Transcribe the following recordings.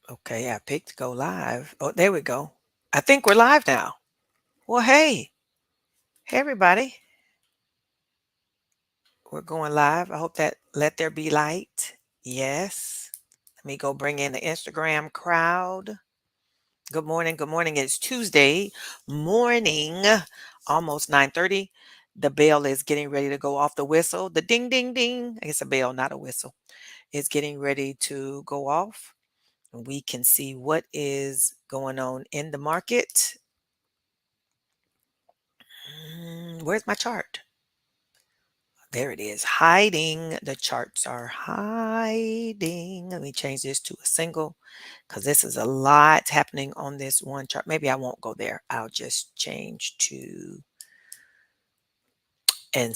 Okay, I picked go live. Oh, there we go. I think we're live now. Well, hey everybody. We're going live. I hope that let there be light. Yes. Let me go bring in the Instagram crowd. Good morning. Good morning. It's Tuesday morning, almost 9:30. The bell is getting ready to go off the whistle. The ding ding ding. I guess a bell, not a whistle. Is getting ready to go off. We can see what is going on in the market. Where's my chart? There it is. Hiding. The charts are hiding. Let me change this to a single because this is a lot happening on this one chart. Maybe I won't go there. I'll just change to and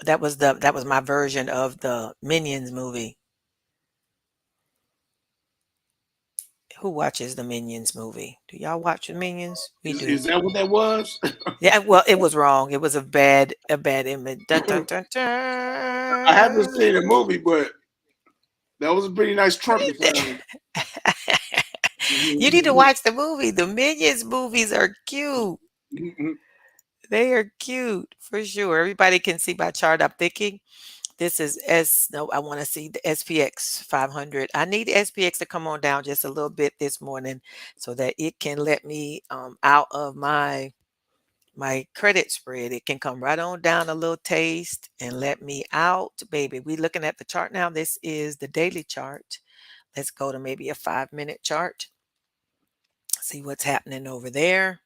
that was my version of the Minions movie. Who watches the Minions movie? Do y'all watch the Minions? We do. Is that what that was? Yeah, well, it was wrong. It was a bad image. Dun, dun, dun, I haven't dun. seen the movie, but that was a pretty nice trumpet sound. You need to watch the movie. The Minions movies are cute. They are cute for sure. Everybody can see my chart. I'm thinking this is no, I want to see the SPX 500. I need the SPX to come on down just a little bit this morning so that it can let me out of my credit spread. It can come right on down a little taste and let me out, baby. We looking at the chart now. This is the daily chart. Let's go to maybe a 5-minute chart. See what's happening over there.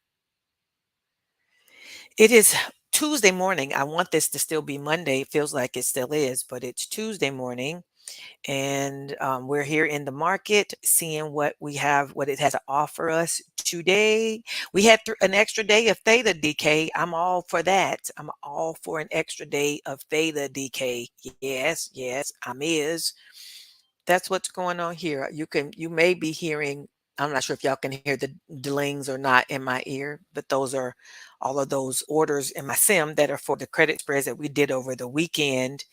It is Tuesday morning. I want this to still be Monday. It feels like it still is, but it's Tuesday morning. And we're here in the market seeing what we have, what it has to offer us today. We had an extra day of theta decay. I'm all for that. I'm all for an extra day of theta decay. Yes, yes, I'm is. That's what's going on here. You may be hearing, I'm not sure if y'all can hear the dings or not in my ear, but those are all of those orders in my sim that are for the credit spreads that we did over the weekend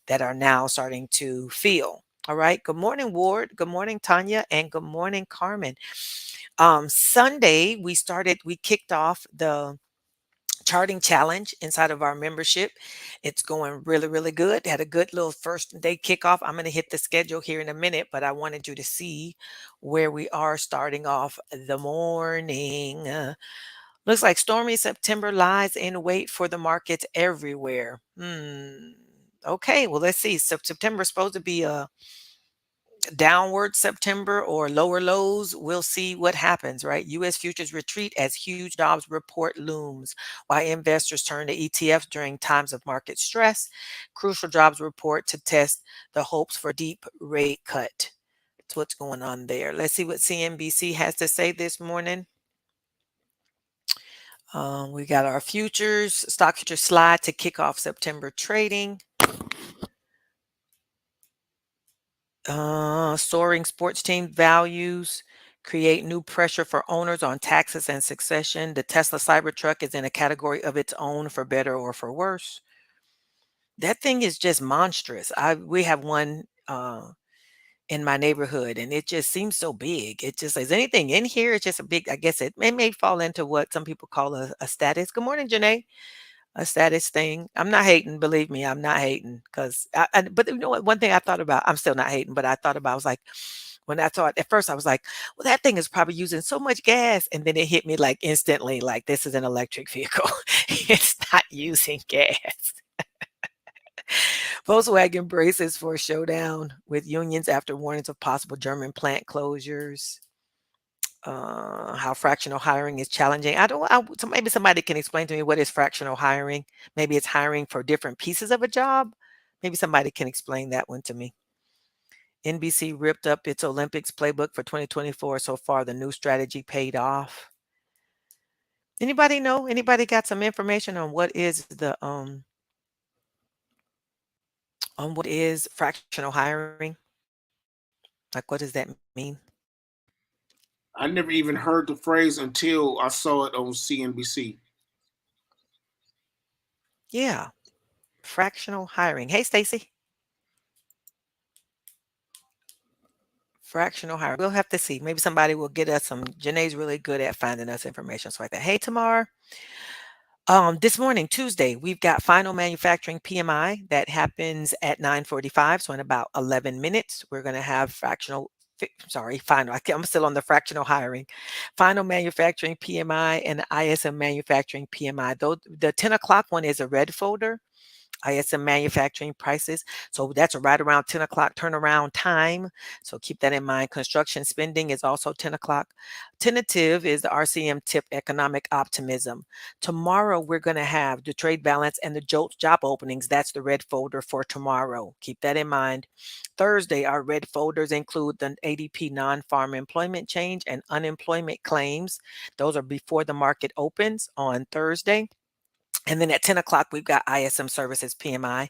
that are now starting to feel. All right. Good morning, Ward. Good morning, Tanya. And good morning, Carmen. Sunday, we kicked off the charting challenge inside of our membership. It's going really, really good. Had a good little first day kickoff. I'm going to hit the schedule here in a minute, but I wanted you to see where we are starting off the morning. Looks like stormy September lies in wait for the markets everywhere. Okay, well, let's see. So September is supposed to be a downward September or lower lows. We'll see what happens, right? U.S. futures retreat as huge jobs report looms, while investors turn to ETFs during times of market stress. Crucial jobs report to test the hopes for deep rate cut. That's what's going on there. Let's see what CNBC has to say this morning. We got our futures, stock futures slide to kick off September trading. Soaring sports team values create new pressure for owners on taxes and succession. The Tesla Cybertruck is in a category of its own for better or for worse. That thing is just monstrous. We have one in my neighborhood and it just seems so big. It just is anything in here. It's just a big, I guess it may fall into what some people call a status. Good morning, Janae. A status thing. I'm not hating, believe me, I'm not hating because but you know what? One thing I thought about, I'm still not hating, but I thought about, I was like, when I thought at first, I was like, well, that thing is probably using so much gas. And then it hit me like instantly, like this is an electric vehicle. It's not using gas. Volkswagen braces for a showdown with unions after warnings of possible German plant closures. How fractional hiring is challenging. So maybe somebody can explain to me what is fractional hiring. Maybe it's hiring for different pieces of a job. Maybe somebody can explain that one to me. NBC ripped up its Olympics playbook for 2024. So far, the new strategy paid off. Anybody know? Anybody got some information on what is the on what is fractional hiring? Like what does that mean? I never even heard the phrase until I saw it on CNBC. Yeah, fractional hiring. Hey, Stacy. Fractional hire. We'll have to see. Maybe somebody will get us some. Janae's really good at finding us information. So like that. Hey, Tamar. This morning, Tuesday, we've got final manufacturing PMI that happens at 9:45. So in about 11 minutes, we're going to have final. I'm still on the fractional hiring. Final manufacturing PMI and the ISM manufacturing PMI. Though the 10 o'clock one is a red folder. ISM manufacturing prices. So that's right around 10 o'clock turnaround time. So keep that in mind. Construction spending is also 10 o'clock. Tentative is the RCM tip economic optimism. Tomorrow, we're going to have the trade balance and the JOLTS job openings. That's the red folder for tomorrow. Keep that in mind. Thursday, our red folders include the ADP non-farm employment change and unemployment claims. Those are before the market opens on Thursday. And then at 10 o'clock, we've got ISM services PMI.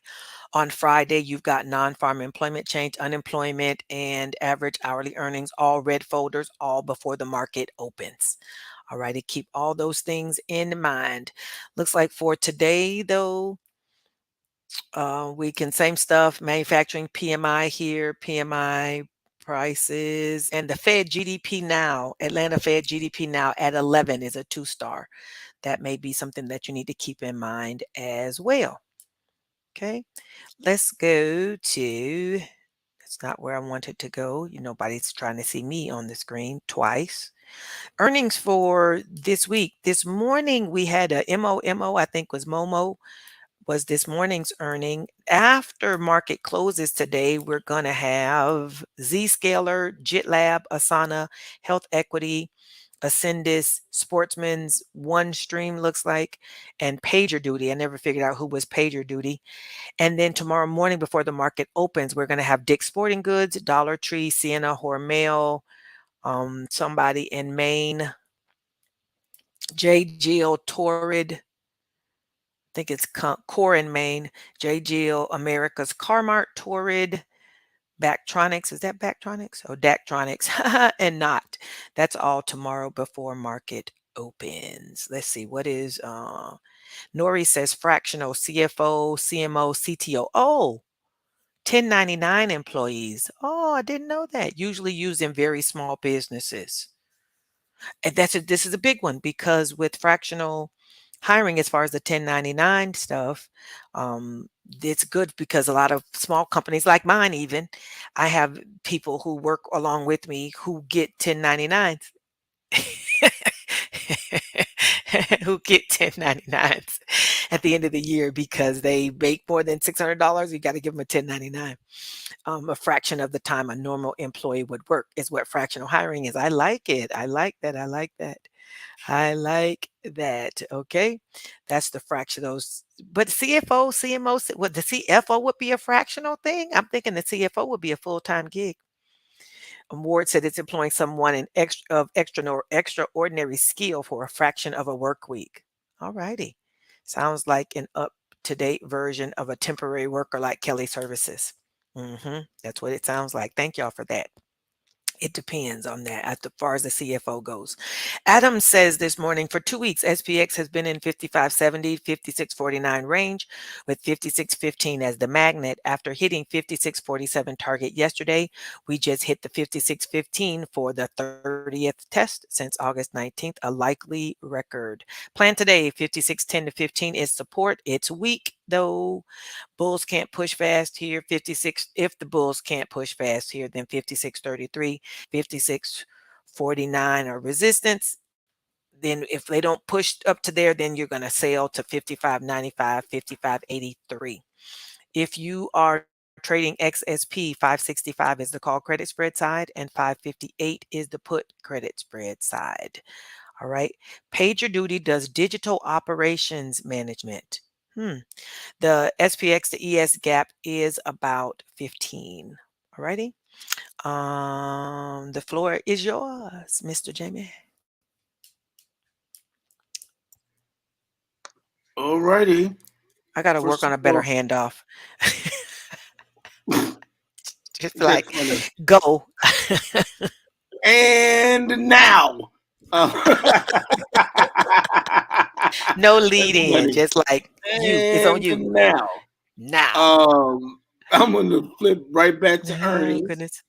On Friday, you've got non-farm employment change, unemployment, and average hourly earnings, all red folders, all before the market opens. All righty, keep all those things in mind. Looks like for today, though, we can same stuff, manufacturing PMI here, PMI prices, and the Fed GDP now, Atlanta Fed GDP now at 11 is a two-star. That may be something that you need to keep in mind as well. Okay, let's go to, that's not where I wanted to go. Nobody's trying to see me on the screen twice. Earnings for this week. This morning we had a MOMO, I think was Momo, was this morning's earning. After market closes today, we're going to have Zscaler, JitLab, Asana, Health Equity, Ascendis, Sportsman's, OneStream looks like, and PagerDuty. I never figured out who was PagerDuty. And then tomorrow morning before the market opens, we're going to have Dick's Sporting Goods, Dollar Tree, Sienna, Hormel, somebody in Maine, J. Jill, Torrid, I think it's Core in Maine, J. Jill, America's Carmart, Torrid, Backtronics. Is that Backtronics? Oh, Daktronics, and not. That's all tomorrow before market opens. Let's see. What is, Nori says fractional CFO, CMO, CTO. Oh, 1099 employees. Oh, I didn't know that. Usually used in very small businesses. And this is a big one because with fractional hiring, as far as the 1099 stuff, it's good because a lot of small companies like mine, even, I have people who work along with me who get 1099s. Who get 1099s at the end of the year because they make more than $600. You got to give them a 1099. A fraction of the time a normal employee would work is what fractional hiring is. I like it. I like that. I like that. I like that. Okay. That's the fractionals. But CFO, CMO, what the CFO would be a fractional thing? I'm thinking the CFO would be a full time gig. Ward said it's employing someone extraordinary skill for a fraction of a work week. All righty. Sounds like an up to date version of a temporary worker like Kelly Services. That's what it sounds like. Thank y'all for that. It depends on that as far as the CFO goes. Adam says this morning for 2 weeks, SPX has been in 55.70, 56.49 range with 56.15 as the magnet. After hitting 56.47 target yesterday, we just hit the 56.15 for the 30th test since August 19th, a likely record. Plan today, 56.10 to 15 is support. It's weak though. Bulls can't push fast here. 56. If the Bulls can't push fast here, then 56.33, 56.49 are resistance. Then if they don't push up to there, then you're going to sail to 55.95, 55.83. If you are trading XSP, 565 is the call credit spread side, and 558 is the put credit spread side. All right. PagerDuty does digital operations management. The SPX to ES gap is about 15. All righty. The floor is yours, Mr. Jamie. Alrighty. I got to work First on of a better all, handoff. Just that's like, funny. go. And now, No that's lead in. funny. Just like you. It's on And you. now, Now. I'm gonna flip right back to Oh, earnings. goodness.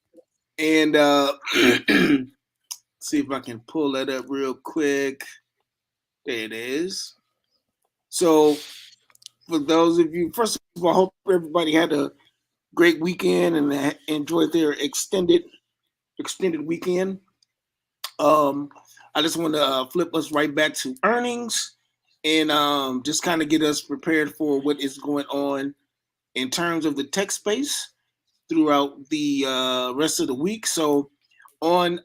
And see if I can pull that up real quick. There it is. So for those of you, first of all, I hope everybody had a great weekend and enjoyed their extended weekend. Um, I just want to flip us right back to earnings and just kind of get us prepared for what is going on in terms of the tech space throughout the rest of the week. So on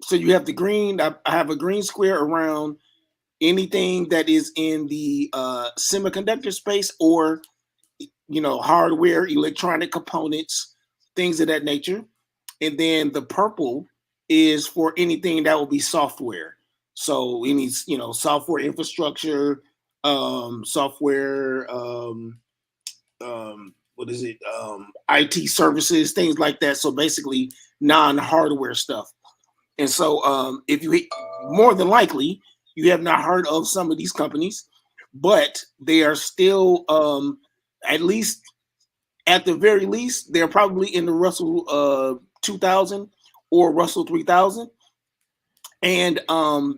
so you have the green. I have a green square around anything that is in the semiconductor space or hardware, electronic components, things of that nature. And then the purple is for anything that will be software. So any software infrastructure, software, what is it? IT services, things like that. So basically non-hardware stuff. And so if you more than likely you have not heard of some of these companies, but they are still at least at the very least, they're probably in the Russell 2000 or Russell 3000, and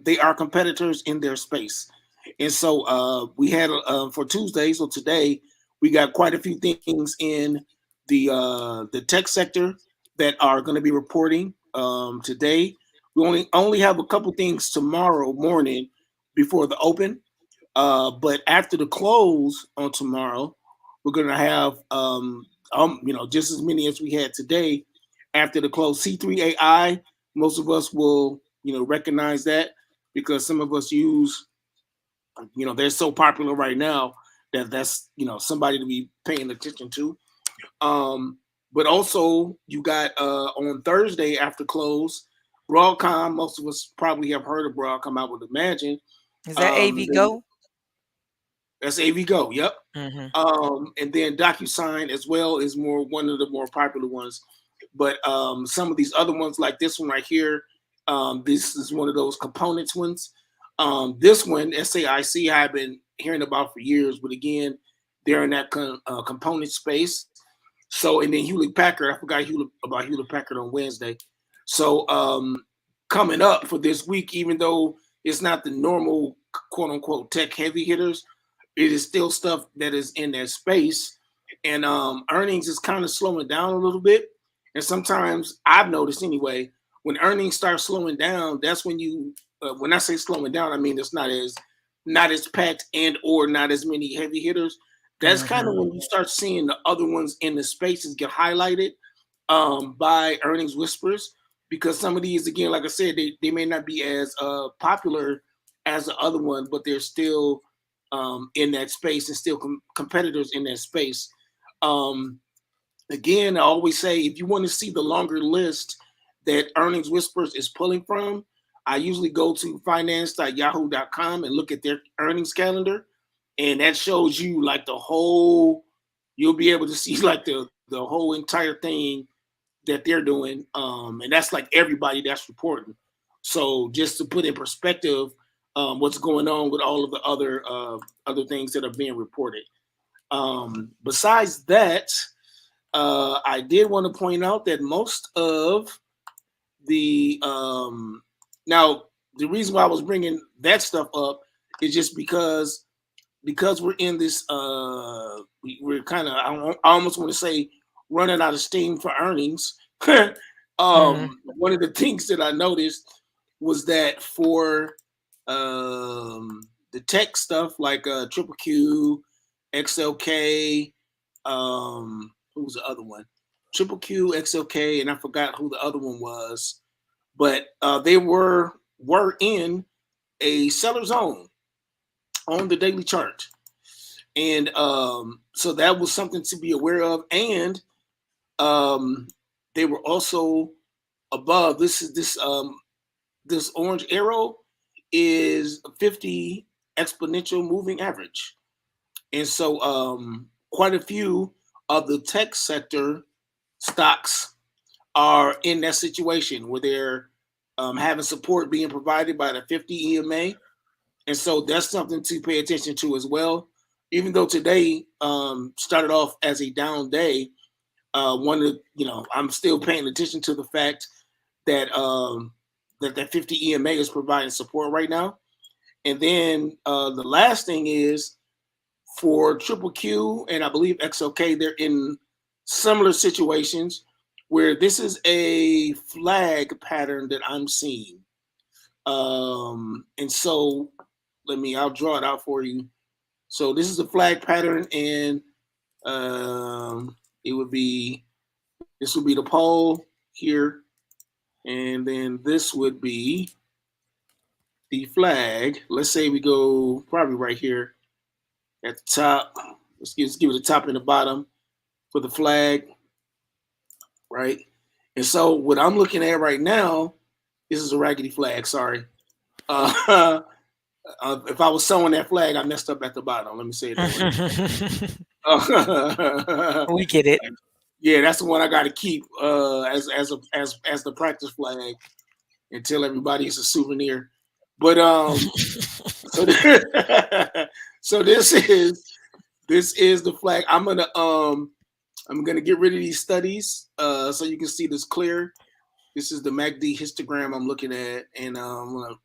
they are competitors in their space. And so we had for Tuesday, so today we got quite a few things in the tech sector that are going to be reporting today. We only have a couple things tomorrow morning before the open, but after the close on tomorrow, we're going to have just as many as we had today. After the close, C3 AI, most of us will recognize that because some of us use they're so popular right now that that's somebody to be paying attention to. Um, but also you got on Thursday after close, Broadcom. Most of us probably have heard of Broadcom, I would imagine. Is that AV Then Go? that's AV Go. Yep. Mm-hmm. And then DocuSign as well is one of the more popular ones. But some of these other ones, like this one right here, this is one of those components ones. This one, SAIC, I've been hearing about for years, but again, they're in that component space. So, and then Hewlett Packard, I forgot about Hewlett Packard on Wednesday. So, coming up for this week, even though it's not the normal quote unquote tech heavy hitters, it is still stuff that is in that space. And earnings is kind of slowing down a little bit. And sometimes I've noticed anyway, when earnings start slowing down, that's when when I say slowing down, I mean it's not as packed and or not as many heavy hitters. That's kind of Mm-hmm. when you start seeing the other ones in the spaces get highlighted by earnings whispers, because some of these, again, like I said, they may not be as popular as the other one, but they're still in that space and still competitors in that space. Um, Again, I always say if you want to see the longer list that Earnings Whispers is pulling from, I usually go to finance.yahoo.com and look at their earnings calendar, and that shows you like the whole. You'll be able to see like the whole entire thing that they're doing, and that's like everybody that's reporting. So just to put in perspective, what's going on with all of the other things that are being reported. Besides that, I did want to point out that most of the now the reason why I was bringing that stuff up is just because we're in this we're kind of I almost want to say running out of steam for earnings. Mm-hmm. One of the things that I noticed was that for the tech stuff like Triple Q, XLK, who was the other one? Triple Q, XLK, and I forgot who the other one was, but they were in a seller zone on the daily chart, and so that was something to be aware of. And um, they were also above. This orange arrow is 50 exponential moving average, and so quite a few of the tech sector stocks are in that situation where they're having support being provided by the 50 EMA. And so that's something to pay attention to as well. Even though today started off as a down day, one of I'm still paying attention to the fact that that 50 EMA is providing support right now. And then the last thing is for Triple Q and I believe XOK, they're in similar situations where this is a flag pattern that I'm seeing. And so I'll draw it out for you. So this is a flag pattern, and it would be this would be the pole here, and then this would be the flag. Let's say we go probably right here at the top. Let's give it the top and the bottom for the flag, right? And so what I'm looking at right now, this is a raggedy flag. Sorry. If I was sewing that flag, I messed up at the bottom. Let me say it that way. We get it. Yeah, that's the one I got to keep as the practice flag and tell everybody it's a souvenir. But so so this is the flag. I'm gonna get rid of these studies so you can see this clear. This is the MACD histogram I'm looking at, and I'm gonna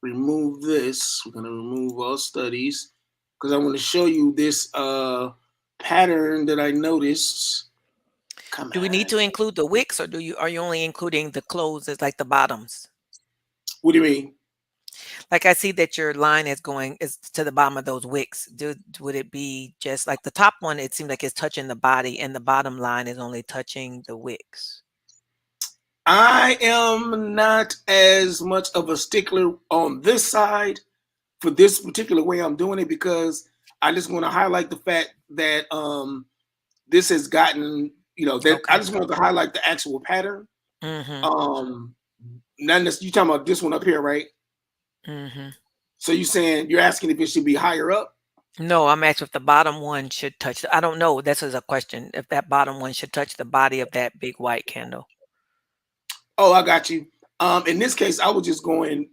remove this. We're gonna remove all studies because I want to show you this pattern that I noticed. Do we need to include the wicks, or are you only including the closes, like the bottoms? What do you mean? Like I see that your line is to the bottom of those wicks. Would it be just like the top one? It seems like it's touching the body, and the bottom line is only touching the wicks. I am not as much of a stickler on this side for this particular way I'm doing it, because I just want to highlight the fact that this has gotten, that I just wanted to highlight the actual pattern. Mm-hmm. You talking about this one up here, right? Mm-hmm. So you're asking if it should be higher up? No, I'm asking if the bottom one should touch. I don't know. This is a question. If that bottom one should touch the body of that big white candle. Oh, I got you. In this case, I was just going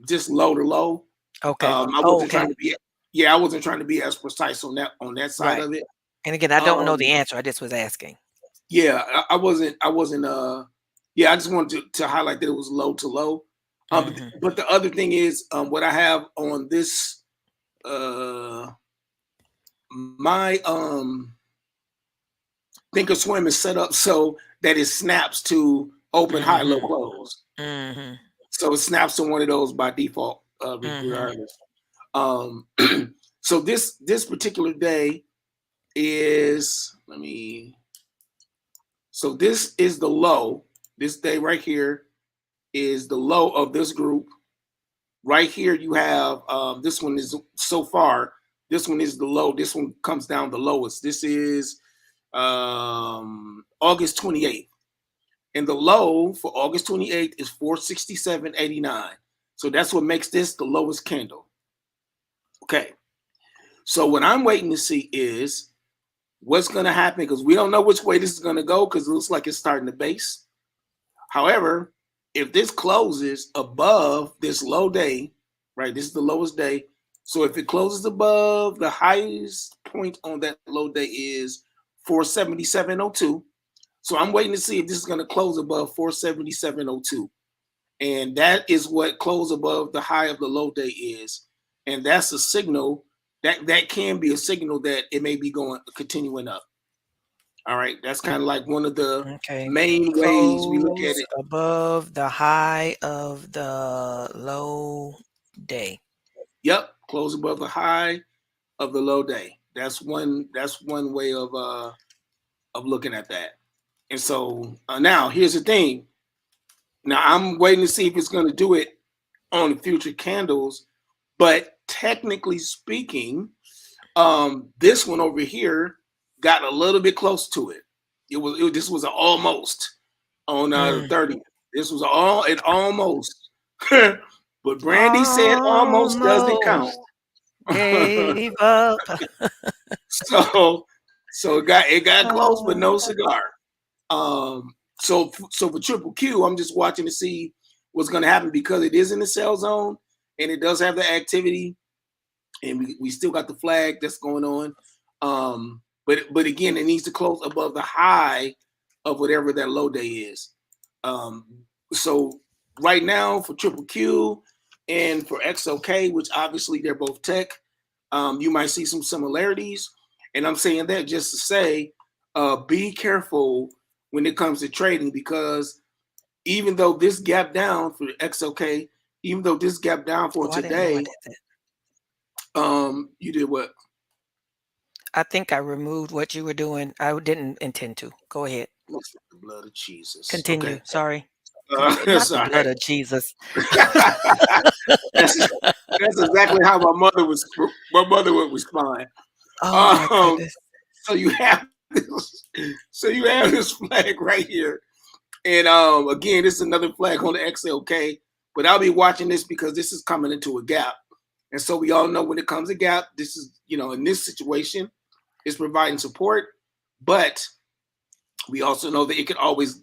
just low to low. Okay. I wasn't trying to be. Yeah, I wasn't trying to be as precise on that side of it. And again, I don't know the answer. I just was asking. Yeah, I wasn't. Yeah, I just wanted to highlight that it was low to low. But the other thing is, what I have on this, my Thinkorswim is set up so that it snaps to open, high, low, close. So it snaps to one of those by default, regardless. So this particular day is, so this is the low. This day right here is the low of this group. Right here you have, this one is, so far, this one is the low. This one comes down the lowest. This is August 28th. And the low for August 28th is 467.89. So that's what makes this the lowest candle. Okay. So what I'm waiting to see is what's going to happen, because we don't know which way this is going to go, because it looks like it's starting to base. However, if this closes above this low day, right, this is the lowest day. So if it closes above, the highest point on that low day is 477.02. So I'm waiting to see if this is going to close above 477.02. And that is what close above the high of the low day is. And that's a signal that can be a signal that it may be continuing up. All right. That's kind of like one of the main ways we look at it. Above the high of the low day. Yep. Close above the high of the low day. That's one way of looking at that. And so now here's the thing. Now I'm waiting to see if it's going to do it on the future candles, but technically speaking, this one over here got a little bit close to it. This was an almost on the 30th. This was almost. But Brandy said almost doesn't count. Gave up. So it got close, but no cigar. So for Triple Q, I'm just watching to see what's going to happen, because it is in the sell zone and it does have the activity, and we still got the flag that's going on. but again, it needs to close above the high of whatever that low day is. Um, so right now for triple Q and for XOK, which obviously they're both tech, you might see some similarities. And I'm saying that just to say, be careful when it comes to trading, because even though this gap down for XOK, even though this gap down for Oh, I didn't know I today, did that. you did what? I think I removed what you were doing. I didn't intend to. Go ahead. What's the blood of Jesus? Okay, Continue. Sorry. Not the sorry. blood of Jesus. that's that's exactly how my mother would respond. Oh my Um, goodness. so you have this, so you have this flag right here, and again, this is another flag on the XLK. But I'll be watching this because this is coming into a gap, and so we all know when it comes a gap, this is, in this situation, is providing support, but we also know that it could always,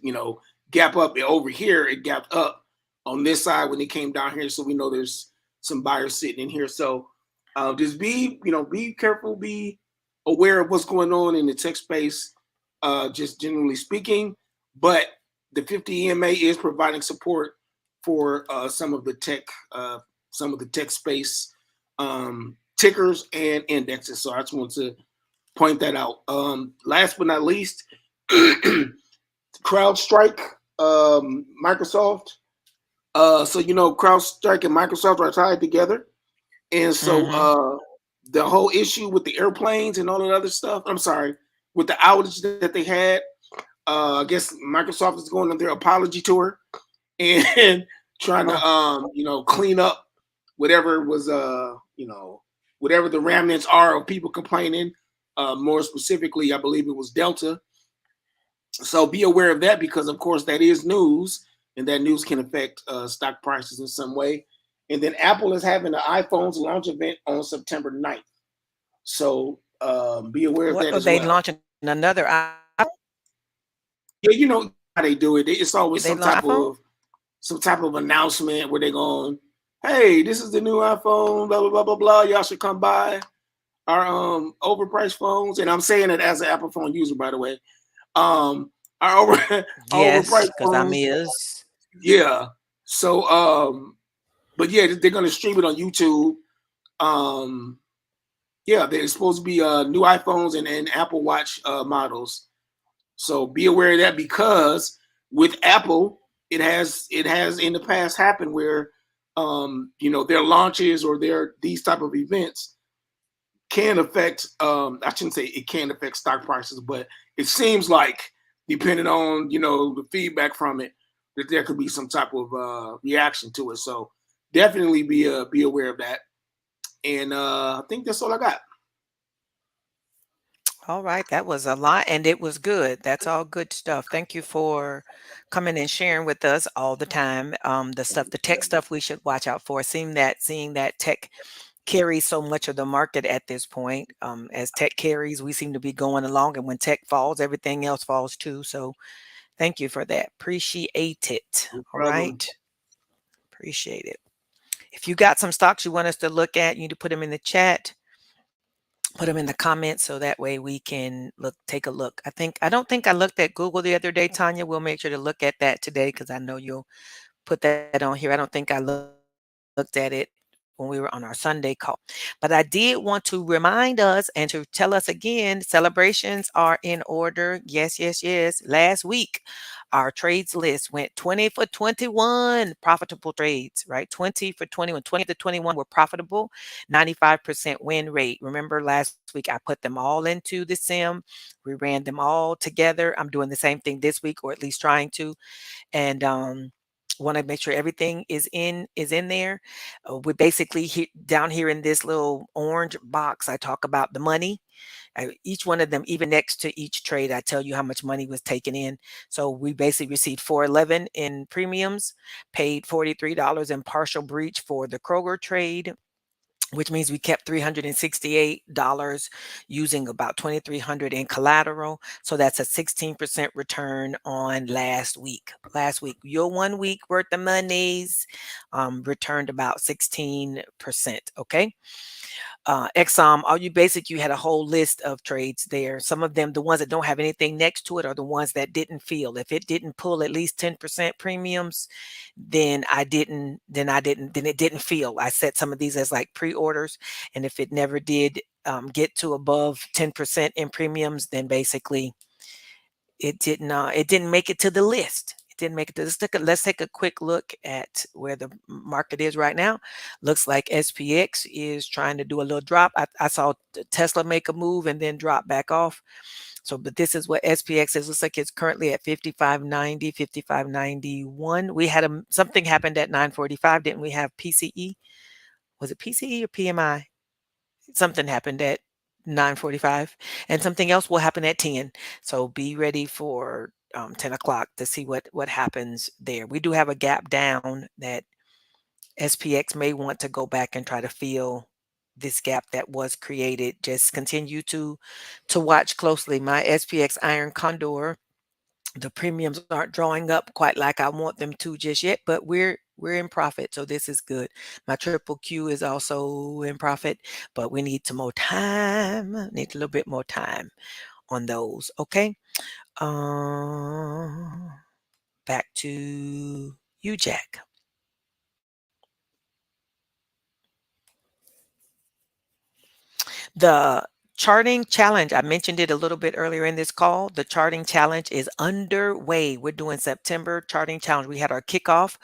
gap up. Over here, it gapped up on this side when it came down here. So we know there's some buyers sitting in here. So just be careful, be aware of what's going on in the tech space, just generally speaking. But the 50 EMA is providing support for some of the tech space tickers and indexes. So I just want to point that out. Last but not least, CrowdStrike, Microsoft. So CrowdStrike and Microsoft are tied together, and so Mhm. the whole issue with the airplanes and all that other stuff. I'm sorry, with the outage that they had. I guess Microsoft is going on their apology tour and trying to Oh, clean up whatever was whatever the remnants are of people complaining. More specifically, I believe it was Delta. So be aware of that, because of course that is news, and that news can affect stock prices in some way. And then Apple is having an iPhone's launch event on September 9th. So be aware of what that are as they well. launching another Yeah, you know how they do it. It's always they launch iPhone? some type of announcement where they're going, "Hey, this is the new iPhone, blah blah blah blah blah. Y'all should come by our overpriced phones." And I'm saying it as an Apple phone user, by the way. Um, our over our Yes, overpriced because I'm phones. is. Yeah. So but yeah, they're gonna stream it on YouTube. Um, yeah, there's supposed to be new iPhones and Apple Watch models. So be aware of that, because with Apple, it has in the past happened where their launches or their these type of events can affect I shouldn't say it can affect stock prices, but it seems like, depending on the feedback from it, that there could be some type of reaction to it. So definitely be aware of that. And I think that's all I got. All right, that was a lot and it was good. That's all good stuff. Thank you for coming and sharing with us all the time. The tech stuff we should watch out for. Seeing that tech carries so much of the market at this point. As tech carries, we seem to be going along, and when tech falls, everything else falls too. So thank you for that. Appreciate it. No All problem. right. Appreciate it. If you got some stocks you want us to look at, you need to put them in the chat, put them in the comments so that way we can take a look. I don't think I looked at Google the other day, Tanya. We'll make sure to look at that today because I know you'll put that on here. I don't think I looked at it when we were on our Sunday call. But I did want to remind us and to tell us again, celebrations are in order. Yes, yes, yes. Last week, our trades list went 20 for 21 profitable trades, right? 20 for 21. 20 of the 21 were profitable, 95% win rate. Remember last week, I put them all into the sim. We ran them all together. I'm doing the same thing this week, or at least trying to. And want to make sure everything is in there. We basically down here in this little orange box, I talk about the money. Each one of them, even next to each trade, I tell you how much money was taken in. So we basically received 411 in premiums, paid $43 in partial breach for the Kroger trade, which means we kept $368 using about 2,300 in collateral. So that's a 16% return on last week. Last week, your 1 week worth of monies returned about 16%. Okay. Exxon, all you basic, you had a whole list of trades there. Some of them, the ones that don't have anything next to it, are the ones that didn't feel. If it didn't pull at least 10% premiums, then it didn't feel. I set some of these as like pre-orders, and if it never did get to above 10% in premiums, then basically it didn't make it to the list. It didn't make it to let's take a quick look at where the market is right now. Looks like SPX is trying to do a little drop. I saw Tesla make a move and then drop back off. So, but this is what SPX is. Looks like it's currently at 55.90, 55.91. We had something happened at 9:45, didn't we? Have PCE? Was it PCE or PMI? Something happened at 9:45, and something else will happen at 10. So be ready for 10 o'clock to see what happens there. We do have a gap down that SPX may want to go back and try to fill this gap that was created. Just continue to watch closely. My SPX iron condor, the premiums aren't drawing up quite like I want them to just yet, but we're in profit, so this is good. My triple Q is also in profit, but we need some more time. Need a little bit more time on those. Okay. Back to you, Jack. The charting challenge, I mentioned it a little bit earlier in this call. The charting challenge is underway. We're doing September charting challenge. We had our kickoff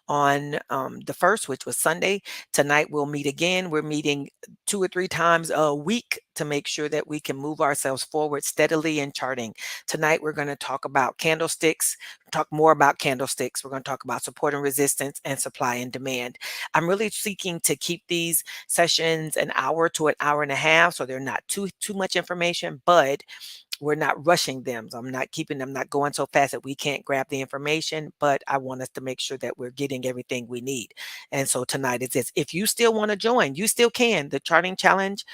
on the 1st, which was Sunday. Tonight we'll meet again. We're meeting 2 or 3 times a week to make sure that we can move ourselves forward steadily in charting. Tonight we're going to talk about candlesticks, talk more about candlesticks. We're going to talk about support and resistance and supply and demand. I'm really seeking to keep these sessions an hour to an hour and a half, so they're not too much information, but we're not rushing them. So I'm not keeping them, not going so fast that we can't grab the information, but I want us to make sure that we're getting everything we need. And so tonight is this. If you still want to join, you still can. The charting challenge,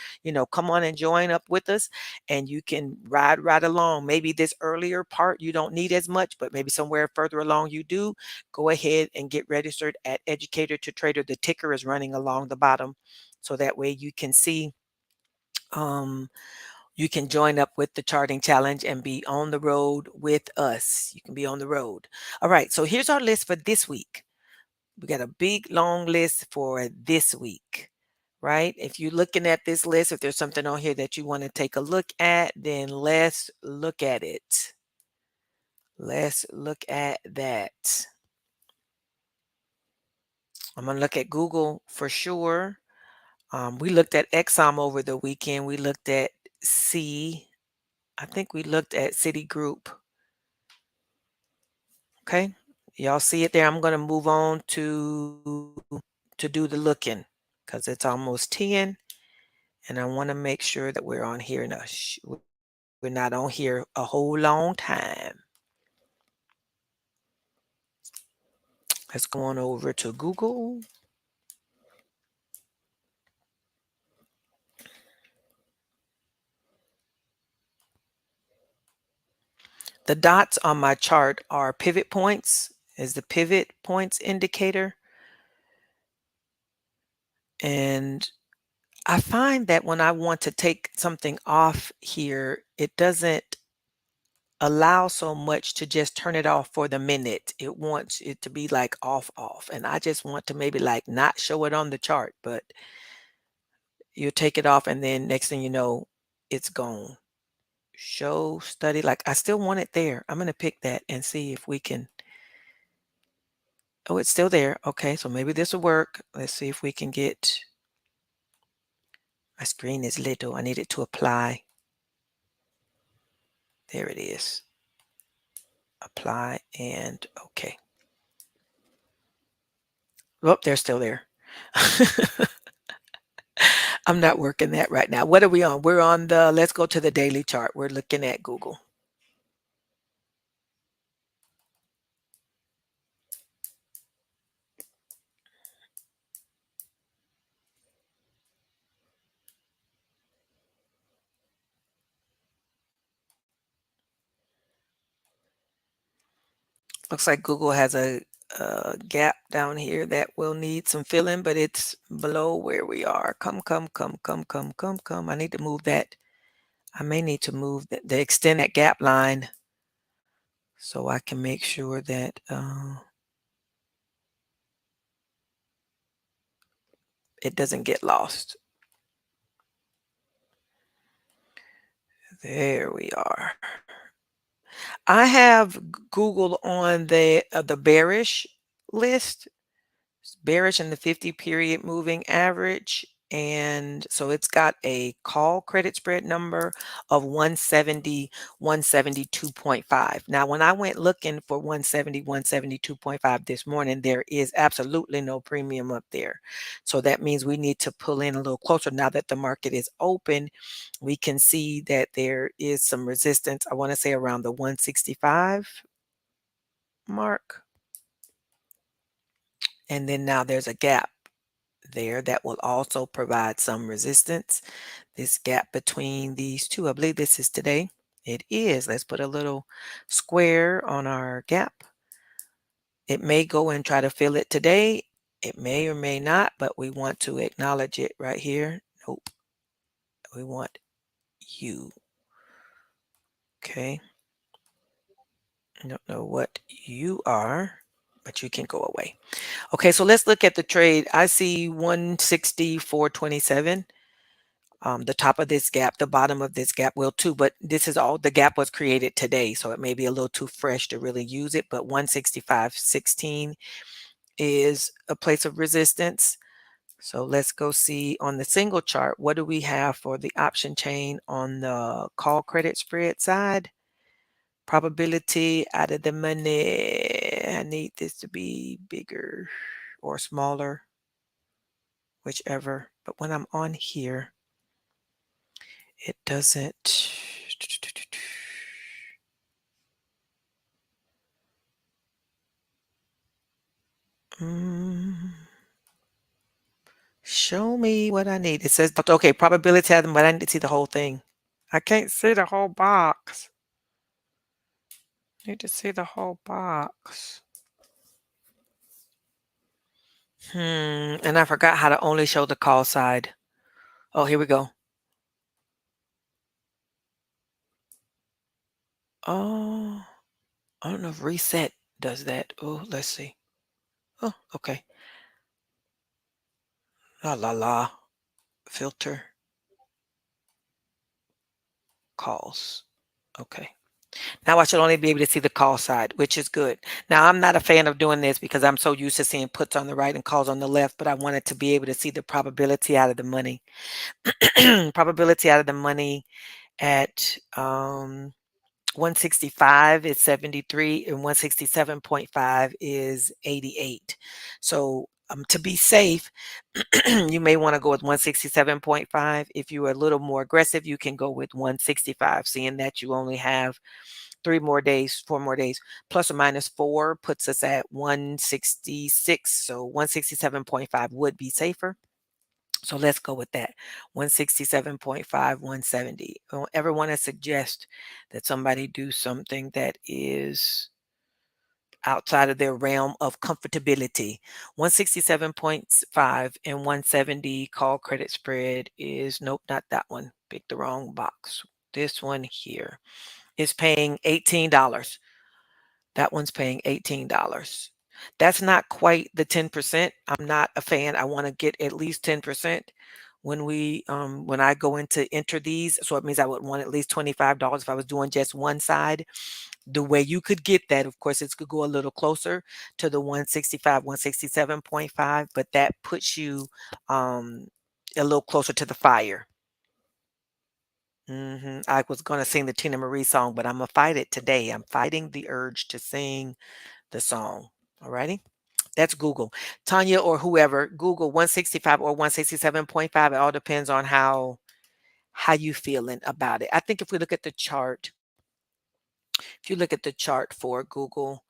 come on and join up with us, and you can ride right along. Maybe this earlier part you don't need as much, but maybe somewhere further along you do. Go ahead and get registered at Educator to Trader. The ticker is running along the bottom, so that way you can see. You can join up with the charting challenge and be on the road with us. You can be on the road. All right. So here's our list for this week. We got a big, long list for this week, right? If you're looking at this list, if there's something on here that you want to take a look at, then let's look at it. Let's look at that. I'm going to look at Google for sure. We looked at Exxon over the weekend. We looked at I think we looked at Citigroup. Okay. Y'all see it there. I'm going to move on to do the looking because it's almost 10, and I want to make sure that we're on here we're not on here a whole long time. Let's go on over to Google. The dots on my chart are pivot points, is the pivot points indicator. And I find that when I want to take something off here, it doesn't allow so much to just turn it off for the minute. It wants it to be like off. And I just want to maybe like not show it on the chart, but you take it off and then next thing you know, it's gone. Show study, like I still want it there. I'm going to pick that and see if we can. Oh, it's still there. Okay, so maybe this will work. Let's see if we can get. My screen is little. I need it to apply. There it is. Apply and okay. Oh, they're still there. I'm not working that right now. What are we on? We're on let's go to the daily chart. We're looking at Google. Looks like Google has a gap down here that will need some filling, but it's below where we are. Come, come, come, come, come, come, come. I need to move that. I may need to move the extend that gap line so I can make sure that it doesn't get lost. There we are. I have Google on the bearish list, bearish in the 50 period moving average. And so it's got a call credit spread number of 170, 172.5. Now, when I went looking for 170, 172.5 this morning, there is absolutely no premium up there. So that means we need to pull in a little closer. Now that the market is open, we can see that there is some resistance. I want to say around the 165 mark. And then now there's a gap there that will also provide some resistance. This gap between these two, I believe this is today. It is. Let's put a little square on our gap. It may go and try to fill it today. It may or may not, but we want to acknowledge it right here. Nope. We want you. Okay. I don't know what you are, but you can go away. Okay, so let's look at the trade. I see 164.27. The top of this gap, the bottom of this gap will too, but this is all the gap was created today, so it may be a little too fresh to really use it. But 165.16 is a place of resistance. So let's go see on the single chart, what do we have for the option chain on the call credit spread side? Probability out of the money. I need this to be bigger or smaller, whichever. But when I'm on here, it doesn't. Show me what I need. It says, okay, probability of them, but I need to see the whole thing. I can't see the whole box. Need to see the whole box. And I forgot how to only show the call side. Oh, here we go. Oh, I don't know if reset does that. Oh, let's see. Oh, okay. La la la. Filter calls. Okay. Now I should only be able to see the call side, which is good. Now I'm not a fan of doing this because I'm so used to seeing puts on the right and calls on the left, but I wanted to be able to see the probability out of the money. Probability out of the money at 165 is 73 and 167.5 is 88. So to be safe, you may want to go with 167.5. If you are a little more aggressive, you can go with 165, seeing that you only have 3 more days, 4 more days. Plus or minus 4 puts us at 166. So 167.5 would be safer. So let's go with that. 167.5, 170. I don't ever want to suggest that somebody do something that is outside of their realm of comfortability. 167.5 and 170 call credit spread is, nope, not that one. Picked the wrong box. This one here is paying $18. That one's paying $18. That's not quite the 10%. I'm not a fan. I want to get at least 10% when I go into enter these. So it means I would want at least $25 if I was doing just one side. The way you could get that, of course, it could go a little closer to the 165, 167.5, but that puts you a little closer to the fire. I was going to sing the Tina Marie song, but I'm going to fight it today. I'm fighting the urge to sing the song. All righty. That's Google. Tanya or whoever, Google 165 or 167.5. It all depends on how you feeling about it. I think if we look at the chart, if you look at the chart for Google,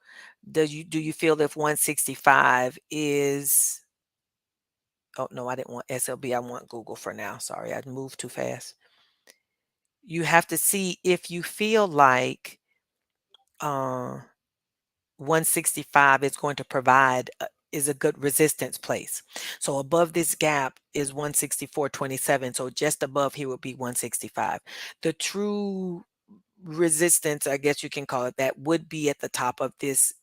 do you feel if 165 is, oh no, I didn't want SLB. I want Google for now. Sorry, I moved too fast. You have to see if you feel like 165 is going to provide is a good resistance place. So above this gap is 164.27. So just above here would be 165. The true resistance, I guess you can call it that, would be at the top of this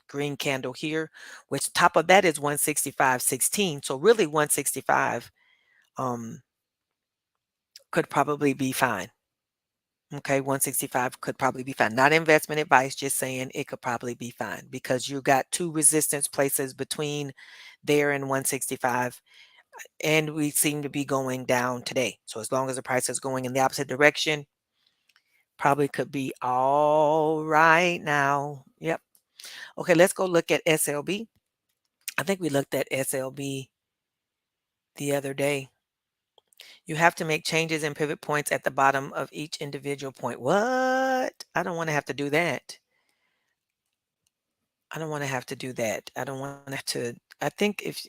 green candle here, which top of that is 165.16. So really 165 um could probably be fine. Okay, 165 could probably be fine. Not investment advice, just saying it could probably be fine because you got two resistance places between there and 165, and we seem to be going down today. So as long as the price is going in the opposite direction, probably could be all right now. Yep. Okay, let's go look at SLB. I think we looked at SLB the other day. You have to make changes in pivot points at the bottom of each individual point. What? I don't want to have to do that. I don't want to have to do that. I don't want to have to. I think if,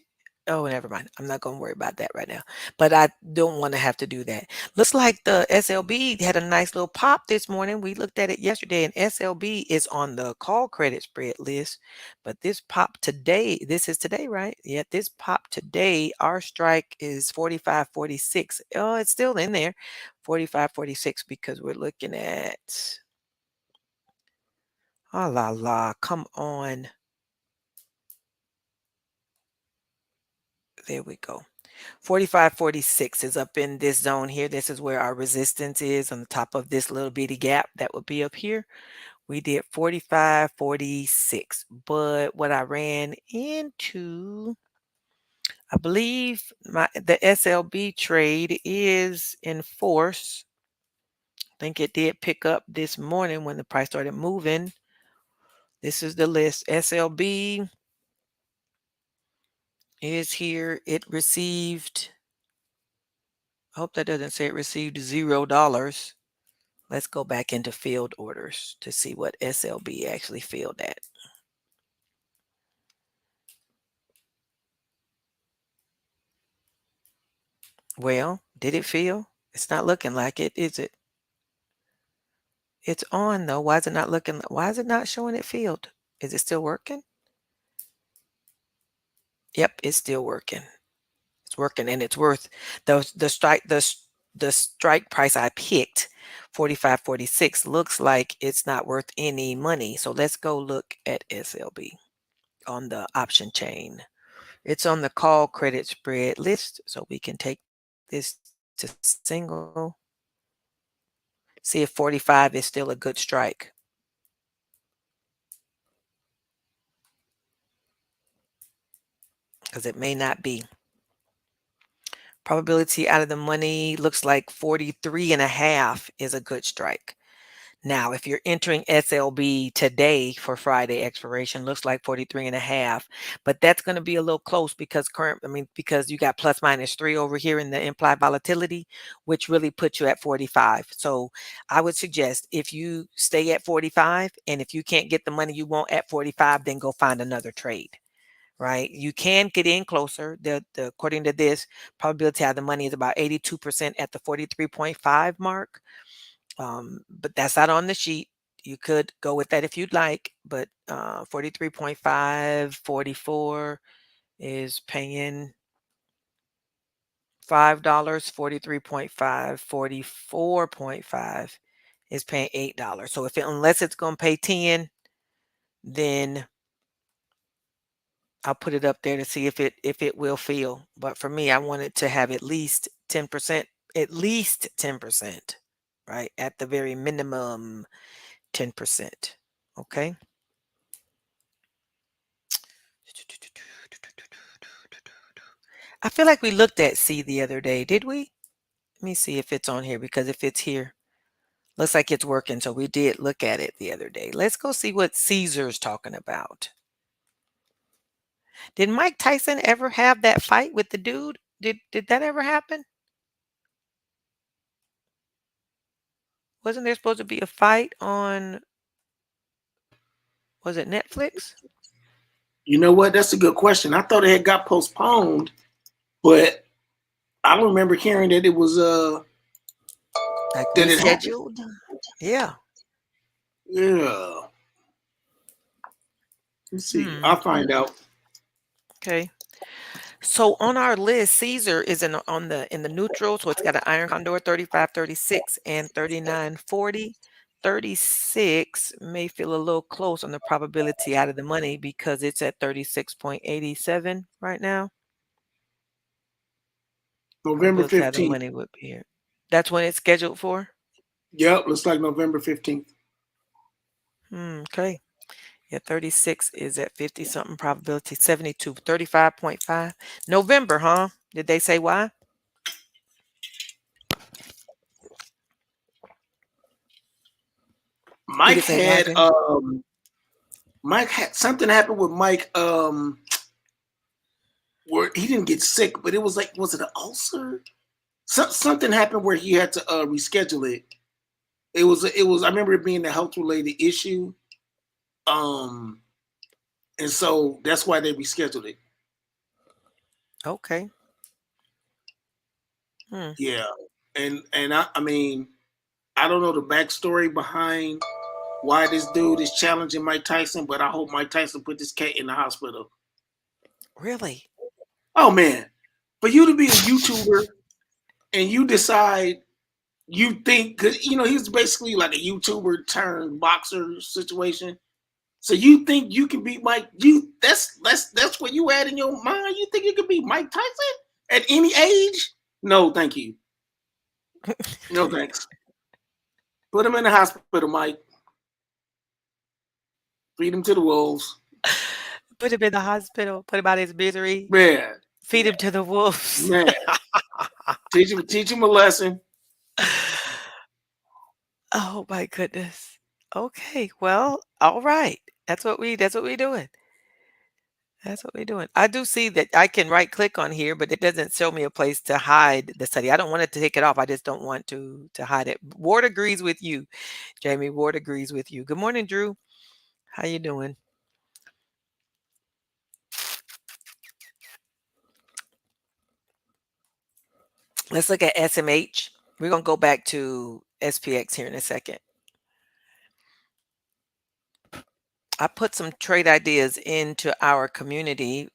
oh, never mind. I'm not going to worry about that right now. But I don't want to have to do that. Looks like the SLB had a nice little pop this morning. We looked at it yesterday, and SLB is on the call credit spread list. But this pop today, this is today, right? Yeah, this pop today, our strike is 45.46. Oh, it's still in there, 45.46, because we're looking at, oh la la, come on. There we go. 45.46 is up in this zone here. This is where our resistance is on the top of this little bitty gap that would be up here. We did 45.46, but what I ran into, I believe the SLB trade is in force. I think it did pick up this morning when the price started moving. This is the list. SLB is here. It received, I hope that doesn't say it received $0. Let's go back into field orders to see what SLB actually filled at. Well, did it fill? It's not looking like it, is it? It's on though. Why is it not looking? Why is it not showing it filled? Is it still working? Yep, it's still working. It's working, and it's worth the strike price I picked, 45.46, looks like it's not worth any money. So let's go look at SLB on the option chain. It's on the call credit spread list, so we can take this to single. See if 45 is still a good strike. Because it may not be. Probability out of the money looks like 43.5 is a good strike. Now, if you're entering SLB today for Friday expiration, looks like 43.5, but that's going to be a little close because because you got plus minus 3 over here in the implied volatility, which really puts you at 45. So I would suggest if you stay at 45, and if you can't get the money you want at 45, then go find another trade. Right? You can get in closer. According to this, probability out of the money is about 82% at the 43.5 mark. But that's not on the sheet. You could go with that if you'd like, but 43.5, 44 is paying $5, 43.5, 44.5 is paying $8. So unless it's going to pay 10, then I'll put it up there to see if it will fill. But for me, I want it to have at least 10%, right? At the very minimum, 10%. Okay. I feel like we looked at C the other day. Did we? Let me see if it's on here, because if it's here, looks like it's working. So we did look at it the other day. Let's go see what Caesar's talking about. Did Mike Tyson ever have that fight with the dude? Did that ever happen? Wasn't there supposed to be a fight on, was it Netflix? You know what? That's a good question. I thought it had got postponed, but I don't remember hearing that it was Like that it happened. rescheduled? Yeah. Yeah. Let's see. Hmm. I'll find out. Okay. So on our list, Caesar is in the neutral, so it's got an iron condor 35.36 and 39.40. 36 may feel a little close on the probability out of the money because it's at 36.87 right now. November Probability out of the 15th. money would be here. That's when it's scheduled for? Yep, looks like November 15th. Okay. Yeah, 36 is at 50 something probability, 72, 35.5. November, huh? Did they say why? Did Mike it say why, had Jamie? Mike had something happened with Mike where he didn't get sick, but it was like, was it an ulcer? Something happened where he had to reschedule it. It was I remember it being a health related issue. Um and so that's why they rescheduled it. Okay. Hmm. Yeah. And I mean, I don't know the backstory behind why this dude is challenging Mike Tyson, but I hope Mike Tyson put this cat in the hospital. Really? Oh man, for you to be a YouTuber and you decide you think, because he's basically like a YouTuber turned boxer situation. So you think you can beat Mike? That's what you had in your mind. You think you can beat Mike Tyson at any age? No, thank you. No thanks. Put him in the hospital, Mike. Feed him to the wolves. Put him in the hospital, put him out of his misery, Man, feed him to the wolves. man. Teach him a lesson. Oh my goodness. Okay, well, all right. That's what we doing. That's what we're doing. I do see that I can right click on here, but it doesn't show me a place to hide the study. I don't want it to take it off. I just don't want to hide it. Ward agrees with you, Jamie. Ward agrees with you. Good morning, Drew. How you doing? Let's look at SMH. We're gonna go back to SPX here in a second. I put some trade ideas into our community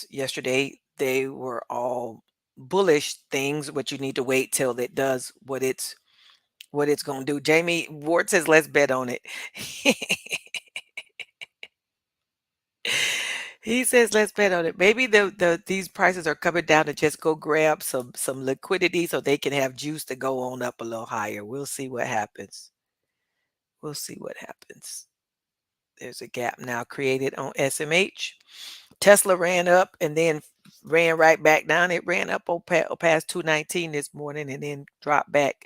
yesterday. They were all bullish things, but you need to wait till it does what it's going to do. Jamie Ward says let's bet on it. He says let's bet on it. Maybe these prices are coming down to just go grab some liquidity so they can have juice to go on up a little higher. We'll see what happens. We'll see what happens. There's a gap now created on SMH. Tesla ran up and then ran right back down. It ran up past 219 this morning and then dropped back.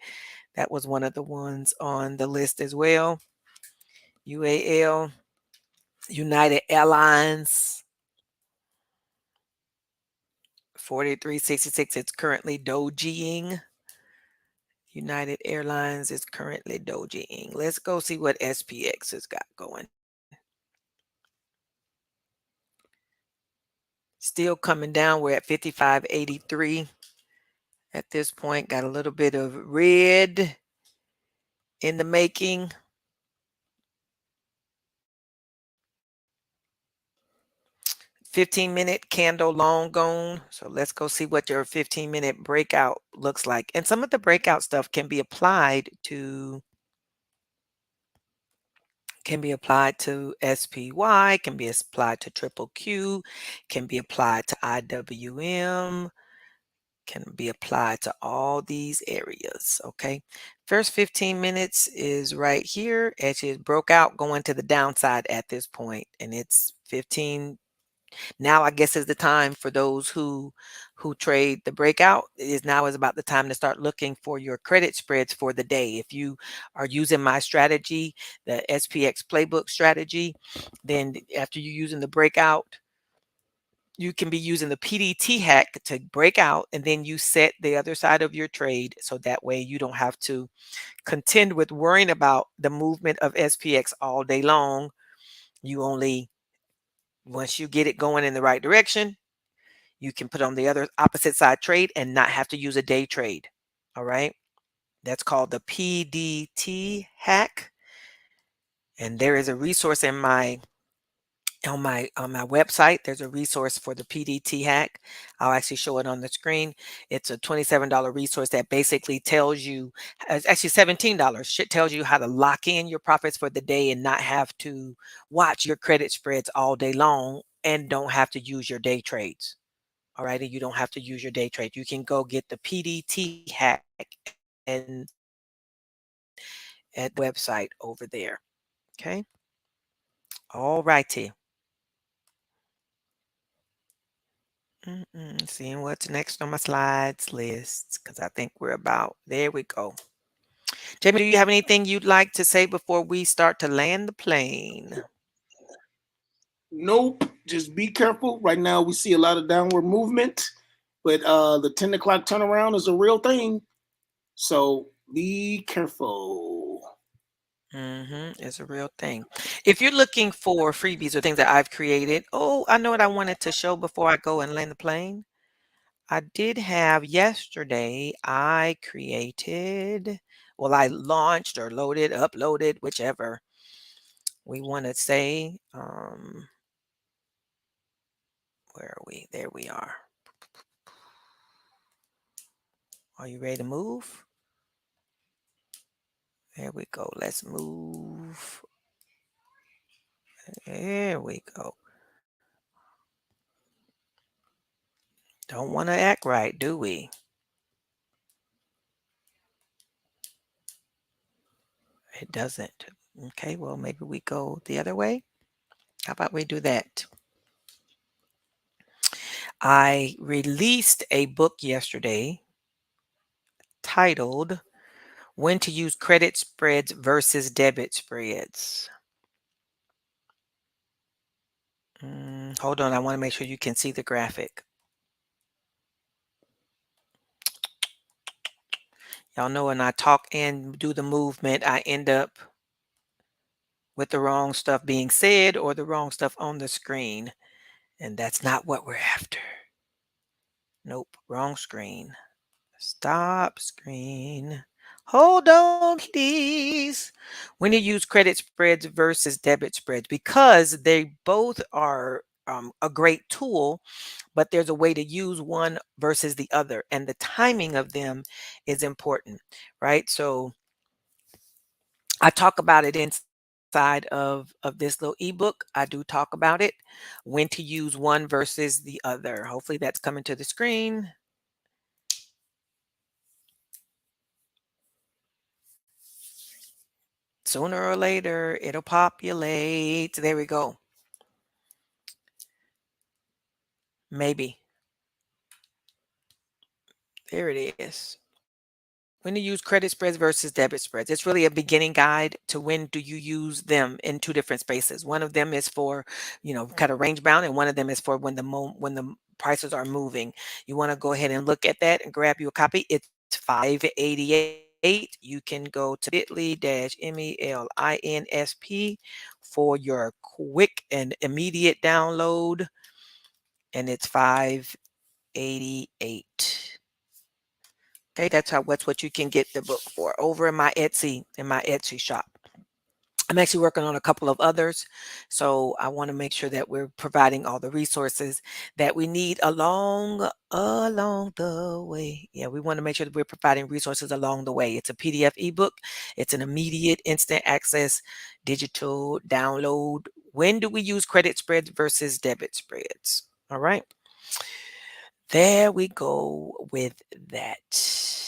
That was one of the ones on the list as well. UAL, United Airlines, 43.66. It's currently dojiing. United Airlines is currently dojiing. Let's go see what SPX has got going. Still coming down. We're at 55.83 at this point. Got a little bit of red in the making. 15-minute candle long gone. So let's go see what your 15-minute breakout looks like. And some of the breakout stuff can be applied to SPY, can be applied to triple Q, can be applied to IWM, can be applied to all these areas. Okay. First 15 minutes is right here. Edges broke out going to the downside at this point, and it's 15. Now I guess is the time for those who trade the breakout. Is about the time to start looking for your credit spreads for the day. If you are using my strategy, the SPX playbook strategy, then after you're using the breakout, you can be using the PDT hack to break out, and then you set the other side of your trade so that way you don't have to contend with worrying about the movement of SPX all day long. You only Once you get it going in the right direction, you can put on the other opposite side trade and not have to use a day trade. All right. That's called the PDT hack. And there is a resource in my On my website, there's a resource for the PDT hack. I'll actually show it on the screen. It's a $27 resource that basically tells you, it's actually $17. Shit tells you how to lock in your profits for the day and not have to watch your credit spreads all day long and don't have to use your day trades. All right, and you don't have to use your day trade. You can go get the PDT hack and at the website over there. Okay. All righty. Seeing what's next on my slides list because I think we're about there. We go. Jamie, do you have anything you'd like to say before we start to land the plane? Nope. Just be careful. Right now, we see a lot of downward movement, but the 10 o'clock turnaround is a real thing. So be careful. It's a real thing. If you're looking for freebies or things that I've created, oh, I know what I wanted to show before I go and land the plane. I did have yesterday, I created, well, I launched or loaded, uploaded, whichever we want to say. Where are we? There we are. Are you ready to move? There we go. Let's move. There we go. Don't want to act right, do we? It doesn't. Okay, well, maybe we go the other way. How about we do that? I released a book yesterday titled When to Use Credit Spreads versus Debit Spreads. Hold on, I want to make sure you can see the graphic. Y'all know when I talk and do the movement, I end up with the wrong stuff being said or the wrong stuff on the screen. And that's not what we're after. Nope, wrong screen. Stop screen. Hold on, please. When you use credit spreads versus debit spreads, because they both are a great tool, but there's a way to use one versus the other, and the timing of them is important, right? So I talk about it inside of this little ebook. I do talk about it, when to use one versus the other. Hopefully that's coming to the screen. Sooner or later, it'll populate. There we go. Maybe. There it is. When to use credit spreads versus debit spreads. It's really a beginning guide to when do you use them in two different spaces. One of them is for, kind of range bound, and one of them is for when the prices are moving. You want to go ahead and look at that and grab you a copy. It's 588. You can go to bit.ly-melinsp for your quick and immediate download, and it's 588. Okay, that's what you can get the book for over in my Etsy shop. I'm actually working on a couple of others, so I want to make sure that we're providing all the resources that we need along the way. Yeah, we want to make sure that we're providing resources along the way. It's a PDF ebook. It's an immediate, instant access, digital download. When do we use credit spreads versus debit spreads? All right. There we go with that.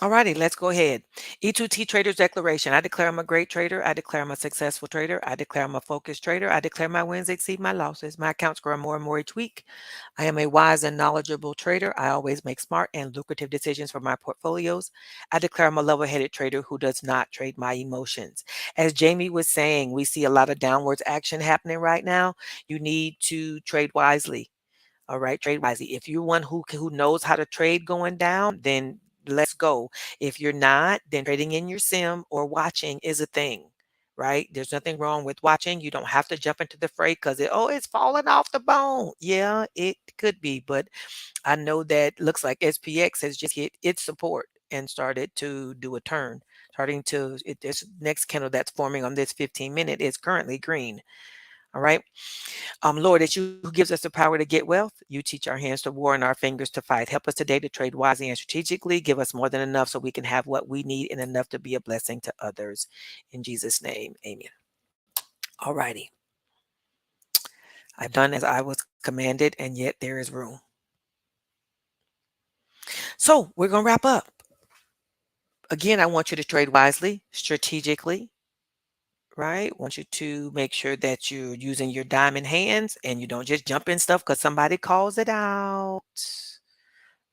Alrighty, let's go ahead. E2T Trader's Declaration. I declare I'm a great trader. I declare I'm a successful trader. I declare I'm a focused trader. I declare my wins exceed my losses. My accounts grow more and more each week. I am a wise and knowledgeable trader. I always make smart and lucrative decisions for my portfolios. I declare I'm a level-headed trader who does not trade my emotions. As Jamie was saying, we see a lot of downwards action happening right now. You need to trade wisely. All right, trade wisely. If you're one who knows how to trade going down, then let's go. If you're not, then trading in your sim or watching is a thing, right? There's nothing wrong with watching. You don't have to jump into the fray because it's falling off the bone. Yeah, it could be, but I know that looks like SPX has just hit its support and started to do a turn. This next candle that's forming on this 15-minute is currently green. All right. Lord, it's you who gives us the power to get wealth. You teach our hands to war and our fingers to fight. Help us today to trade wisely and strategically. Give us more than enough so we can have what we need and enough to be a blessing to others. In Jesus' name, amen. All righty. I've done as I was commanded, and yet there is room. So we're going to wrap up. Again, I want you to trade wisely, strategically, right? Want you to make sure that you're using your diamond hands and you don't just jump in stuff because somebody calls it out,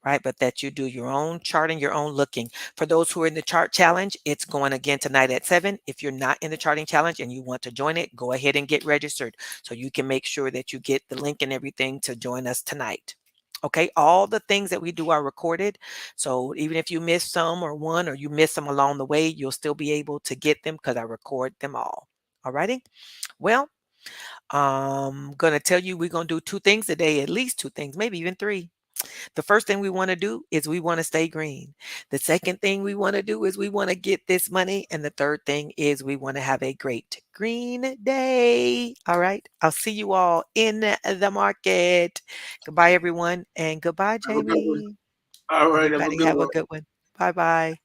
right? But that you do your own charting, your own looking. For those who are in the chart challenge, it's going again tonight at 7. If you're not in the charting challenge and you want to join it, go ahead and get registered so you can make sure that you get the link and everything to join us tonight. Okay, all the things that we do are recorded. So even if you miss some or one or you miss them along the way, you'll still be able to get them because I record them all. All righty. Well, I'm going to tell you we're going to do 2 things today, at least 2 things, maybe even 3. The first thing we want to do is we want to stay green. The second thing we want to do is we want to get this money. And the third thing is we want to have a great green day. All right. I'll see you all in the market. Goodbye, everyone. And goodbye, Have a good one. Jamie. All right, have a Everybody good have a one. good one. Bye bye.